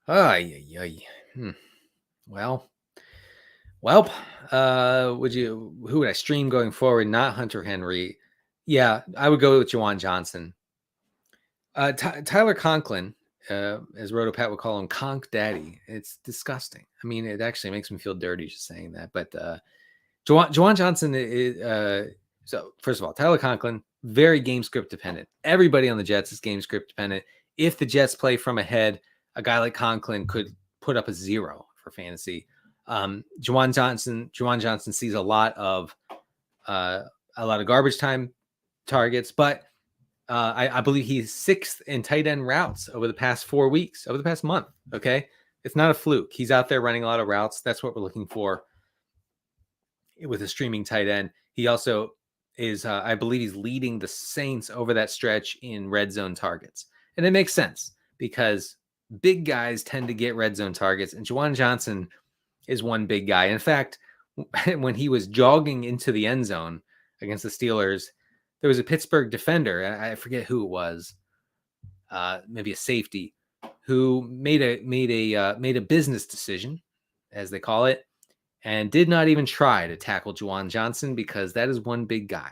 Well, who would I stream going forward? Not Hunter Henry. Yeah, I would go with Juwan Johnson. Tyler Conklin, as Rotopat would call him, Conk Daddy. It's disgusting. I mean, it actually makes me feel dirty just saying that. But Juwan Johnson, So first of all, Tyler Conklin, very game script dependent. Everybody on the Jets is game script dependent. If the Jets play from ahead, a guy like Conklin could put up a 0 for fantasy. Juwan Johnson sees a lot of garbage time targets, but I believe he's 6th in tight end routes over the past 4 weeks, over the past month. Okay. It's not a fluke. He's out there running a lot of routes. That's what we're looking for with a streaming tight end. He also is, I believe he's leading the Saints over that stretch in red zone targets. And it makes sense because big guys tend to get red zone targets. And Juwan Johnson is one big guy. In fact, when he was jogging into the end zone against the Steelers, there was a Pittsburgh defender. I forget who it was, maybe a safety, who made a business decision, as they call it, and did not even try to tackle Juwan Johnson because that is one big guy.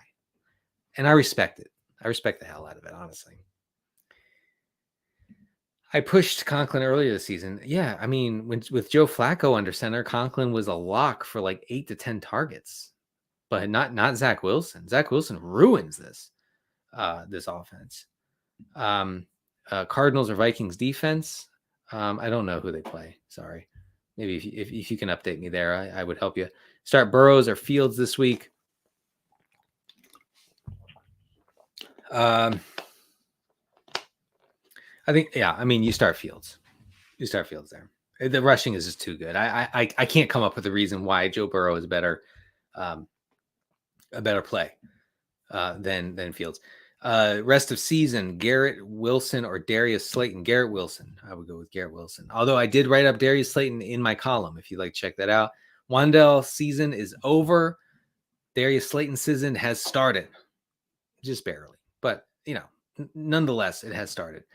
And I respect it. I respect the hell out of it, honestly. I pushed Conklin earlier this season. Yeah, I mean, with Joe Flacco under center, Conklin was a lock for like 8 to 10 targets, but not Zach Wilson. Zach Wilson ruins this offense. Cardinals or Vikings defense. I don't know who they play. Sorry. Maybe if you can update me there, I would help you. Start Burrows or Fields this week. I think, yeah, I mean, you start Fields. You start Fields there. The rushing is just too good. I can't come up with a reason why Joe Burrow is a better play than Fields. Rest of season, Garrett Wilson or Darius Slayton. Garrett Wilson. I would go with Garrett Wilson. Although I did write up Darius Slayton in my column, if you'd like to check that out. Wan'Dale season is over. Darius Slayton season has started. Just barely. But, nonetheless, it has started.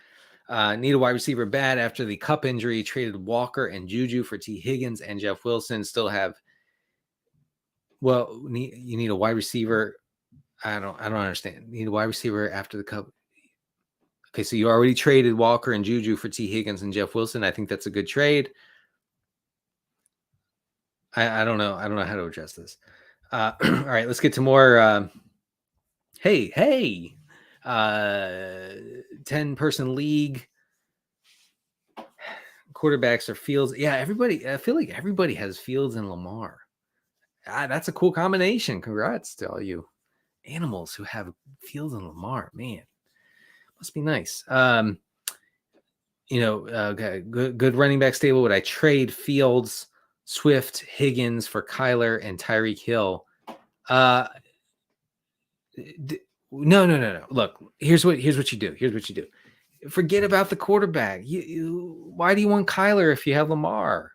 Need a wide receiver bad after the Cup injury. Traded Walker and Juju for T. Higgins and Jeff Wilson. Still have, you need a wide receiver. I don't understand. You need a wide receiver after the Cup. Okay, so you already traded Walker and Juju for T. Higgins and Jeff Wilson. I think that's a good trade. I don't know. I don't know how to address this. All right, let's get to more. 10-person league. Quarterbacks are Fields. Yeah, everybody. I feel like everybody has Fields and Lamar. That's a cool combination. Congrats to all you animals who have Fields and Lamar. Man, must be nice. Good running back stable. Would I trade Fields, Swift, Higgins for Kyler and Tyreek Hill? No. Look, here's what you do. Forget about the quarterback. Why do you want Kyler if you have Lamar?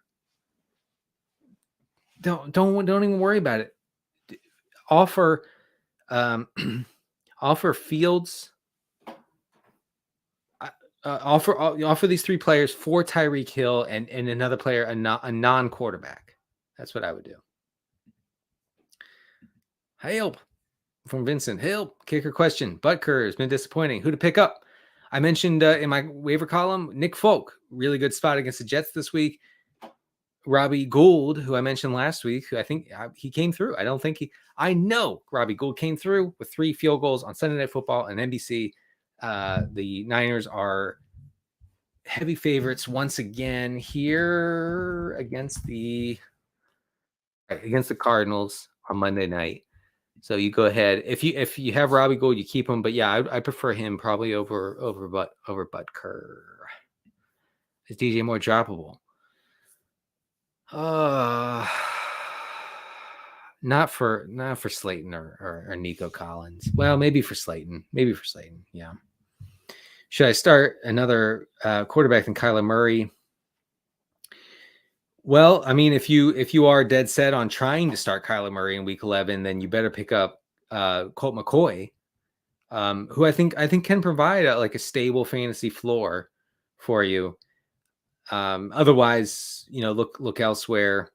Don't even worry about it. Offer Fields. Offer these 3 players for Tyreek Hill and another player, a non-quarterback. That's what I would do. Help from Vincent. Help. Kicker question. Butker has been disappointing. Who to pick up? I mentioned in my waiver column, Nick Folk. Really good spot against the Jets this week. Robbie Gould, who I mentioned last week, who I think he came through. I know Robbie Gould came through with 3 field goals on Sunday Night Football and NBC. The Niners are heavy favorites once again here against the Cardinals on Monday night. So you go ahead. If you have Robbie Gould, you keep him. But yeah, I prefer him probably over Butker. Is DJ more droppable? Not for Slayton or Nico Collins. Well, maybe for Slayton. Yeah. Should I start another quarterback than Kyler Murray? Well, I mean, if you are dead set on trying to start Kyler Murray in Week 11, then you better pick up Colt McCoy, who I think can provide a stable fantasy floor for you. Otherwise, look elsewhere.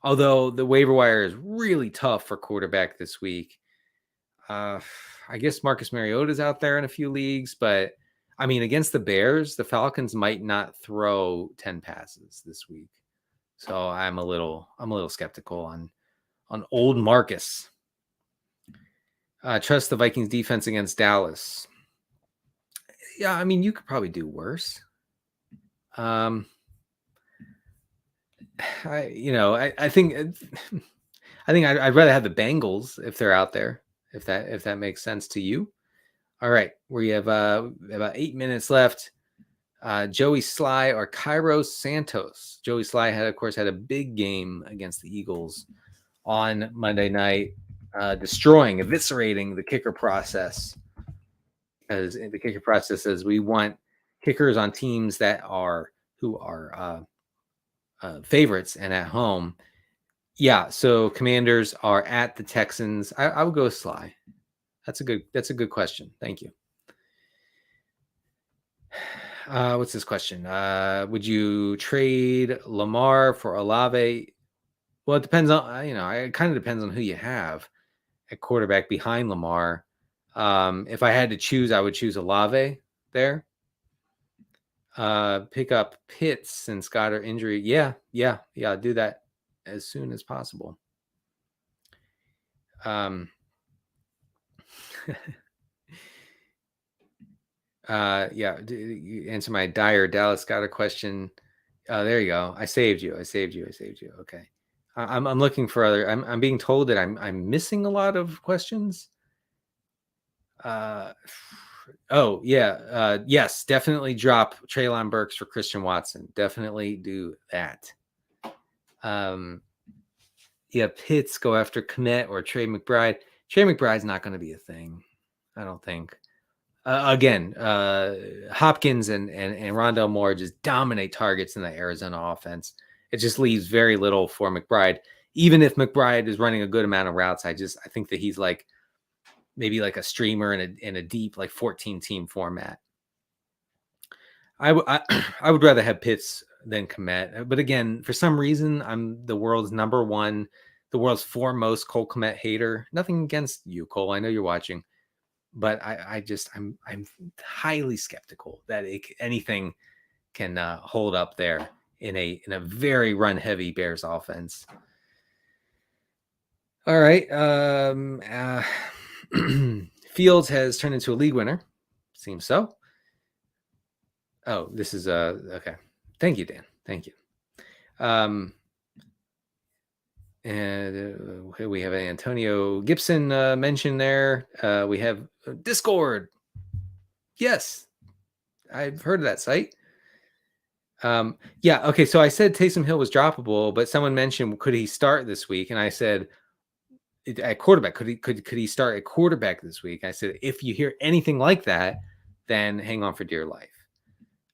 Although the waiver wire is really tough for quarterback this week. I guess Marcus Mariota's out there in a few leagues, but I mean, against the Bears, the Falcons might not throw 10 passes this week. So I'm a little skeptical on old Marcus. Trust the Vikings defense against Dallas. Yeah, I mean, you could probably do worse. I think I'd rather have the Bengals if they're out there, if that makes sense to you. All right, we have about 8 minutes left. Joey Sly or Cairo Santos. Joey Sly of course, had a big game against the Eagles on Monday night, eviscerating the kicker process. Because the kicker process says we want kickers on teams who are favorites and at home. Yeah, so Commanders are at the Texans. I would go with Sly. That's a good question. Thank you. What's this question? Would you trade Lamar for Olave? Well, it depends on it kind of depends on who you have at quarterback behind Lamar. If I had to choose, I would choose Olave there. Pick up Pitts and Scott injury. Yeah. Do that as soon as possible. You answer my dire Dallas Scott question. There you go. I saved you. Okay. I'm looking for other. I'm being told that I'm missing a lot of questions. Yes, definitely drop Treylon Burks for Christian Watson. Definitely do that. Pitts go after Kmet or Trey McBride. Trey McBride's not going to be a thing, I don't think. Again, Hopkins and Rondale Moore just dominate targets in the Arizona offense. It just leaves very little for McBride. Even if McBride is running a good amount of routes, I think that he's like maybe like a streamer in a deep like 14 team format. I would rather have Pitts than Kmet, but again, for some reason, I'm the world's foremost Cole Kmet hater. Nothing against you, Cole. I know you're watching, but I'm highly skeptical that anything can hold up there in a very run heavy Bears offense. All right. Fields has turned into a league winner. Seems so. Oh, this is okay. Thank you, Dan. Thank you. And we have Antonio Gibson mentioned there. We have Discord. Yes, I've heard of that site. Okay. So I said Taysom Hill was droppable, but someone mentioned could he start this week, and I said at quarterback could he start at quarterback this week? I said if you hear anything like that, then hang on for dear life.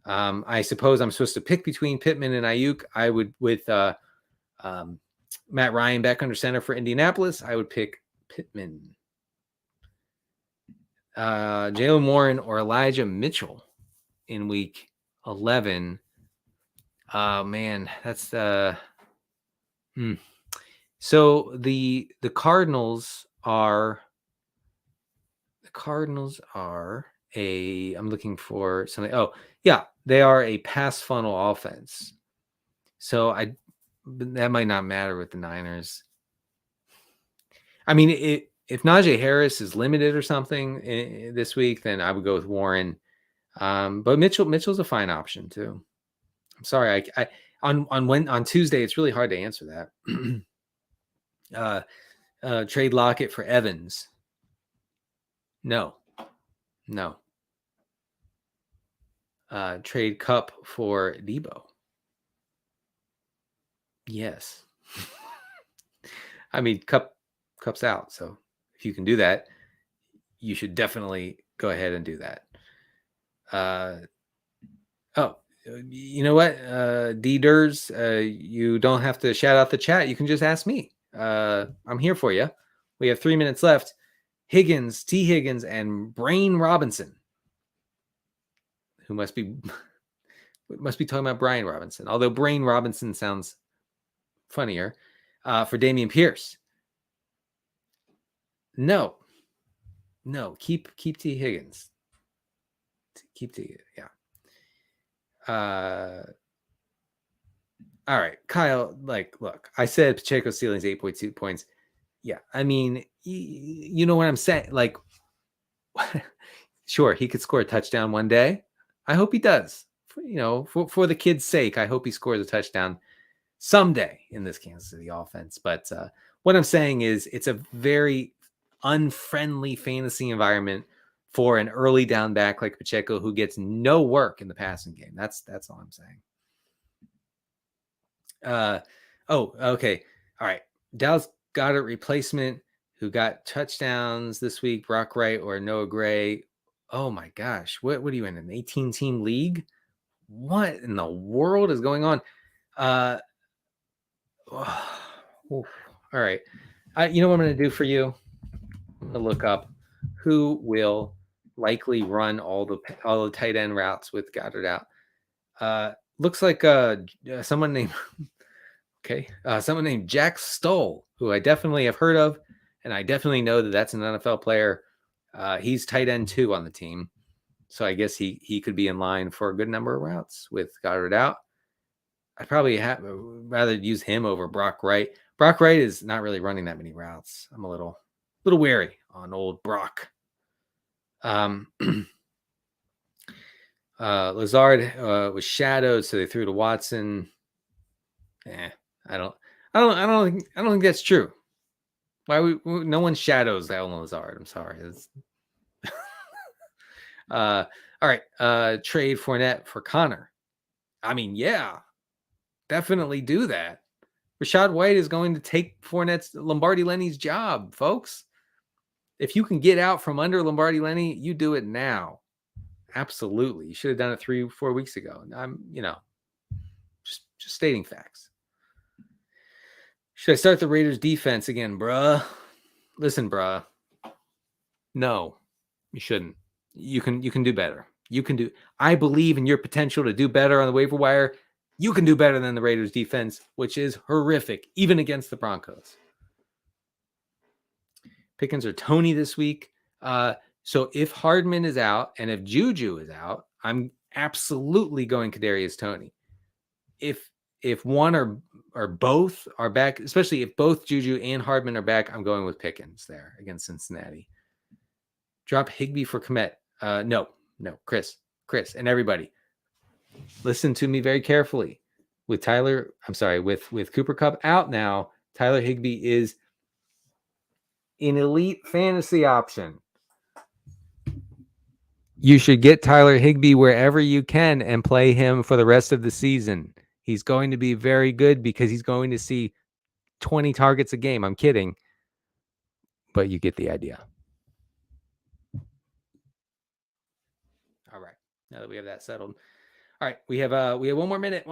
I suppose I'm supposed to pick between Pittman and Ayuk. I would with Matt Ryan back under center for Indianapolis. I would pick Pittman. Jaylen Warren or Elijah Mitchell in week 11. Man, that's So the Cardinals are I'm looking for something. Oh, yeah, they are a pass funnel offense. So that might not matter with the Niners. I mean, if Najee Harris is limited or something this week, then I would go with Warren. But Mitchell's a fine option too. I'm sorry, on Tuesday it's really hard to answer that. Trade Lockett for Evans. No. Trade Cup for Debo. Yes. I mean, Cup's out, so if you can do that, you should definitely go ahead and do that. You know what, D-Ders, you don't have to shout out the chat. You can just ask me. I'm here for you. We have 3 minutes left. T. Higgins, and Brain Robinson, who must be talking about Brian Robinson, although Brain Robinson sounds funnier, for Dameon Pierce. No, keep T. Higgins. Yeah. All right, Kyle, look, I said Pacheco ceiling's 8.2 points. Yeah. I mean, you know what I'm saying? Like, sure, he could score a touchdown one day. I hope he does. For the kid's sake, I hope he scores a touchdown someday in this Kansas City offense. But what I'm saying is it's a very unfriendly fantasy environment for an early down back like Pacheco who gets no work in the passing game. That's all I'm saying. Okay. All right. Dallas Goedert replacement who got touchdowns this week, Brock Wright or Noah Gray. Oh my gosh. What are you in an 18-team league? What in the world is going on? All right. You know what I'm going to do for you? I'm going to look up who will likely run all the tight end routes with Goddard out. Looks like someone named someone named Jack Stoll, who I definitely have heard of, and I definitely know that's an NFL player. He's tight end 2 on the team, so I guess he could be in line for a good number of routes with Goddard out. I'd probably rather use him over Brock Wright. Brock Wright is not really running that many routes. I'm a little wary on old Brock. Lazard was shadowed, so they threw to Watson. I don't think that's true. No one shadows Alan Lazard. I'm sorry. All right. Trade Fournette for Connor. I mean, yeah, definitely do that. Rachaad White is going to take Fournette's Lombardi Lenny's job, folks. If you can get out from under Lombardi Lenny, you do it now. Absolutely. You should have done it 3-4 weeks ago. I'm, just stating facts. Should I start the Raiders defense again, bruh? Listen, bruh. No, you shouldn't. You can do better. I believe in your potential to do better on the waiver wire. You can do better than the Raiders defense, which is horrific, even against the Broncos. Pickens or Tony this week. So if Hardman is out and if Juju is out, I'm absolutely going Kadarius Toney. If one or both are back, especially if both Juju and Hardman are back, I'm going with Pickens there against Cincinnati. Drop Higbee for Kmet. No, Cris, and everybody, listen to me very carefully. With Cooper Kupp out now, Tyler Higbee is an elite fantasy option. You should get Tyler Higbee wherever you can and play him for the rest of the season. He's going to be very good because he's going to see 20 targets a game. I'm kidding, but you get the idea. All right. Now that we have that settled. All right, we have 1 more minute.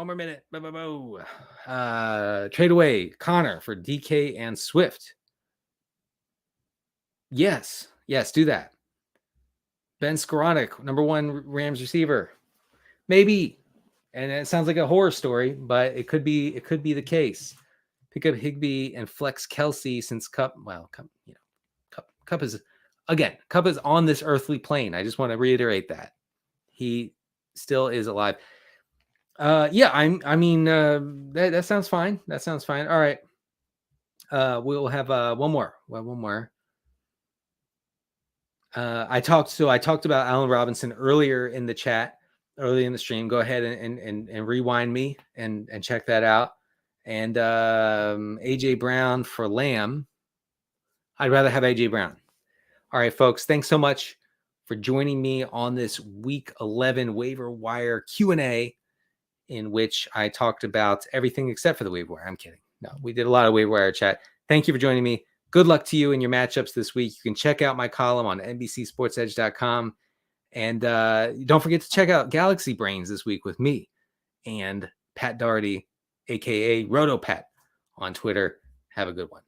Trade away Connor for DK and Swift. Yes, do that. Ben Skoranek, number 1 Rams receiver. Maybe. And it sounds like a horror story, but it could be the case. Pick up Higbee and flex Kelsey since Kupp is on this earthly plane. I just want to reiterate that. He still is alive. That sounds fine. All right. We'll have one more. I talked about Allen Robinson earlier in the chat, early in the stream. Go ahead and rewind me and check that out. And AJ Brown for Lamb. I'd rather have AJ Brown. All right, folks. Thanks so much for joining me on this Week 11 waiver wire Q&A, in which I talked about everything except for the waiver wire. I'm kidding. No, we did a lot of waiver wire chat. Thank you for joining me. Good luck to you in your matchups this week. You can check out my column on NBCSportsEdge.com. And don't forget to check out Galaxy Brains this week with me and Pat Doherty, a.k.a. RotoPat, on Twitter. Have a good one.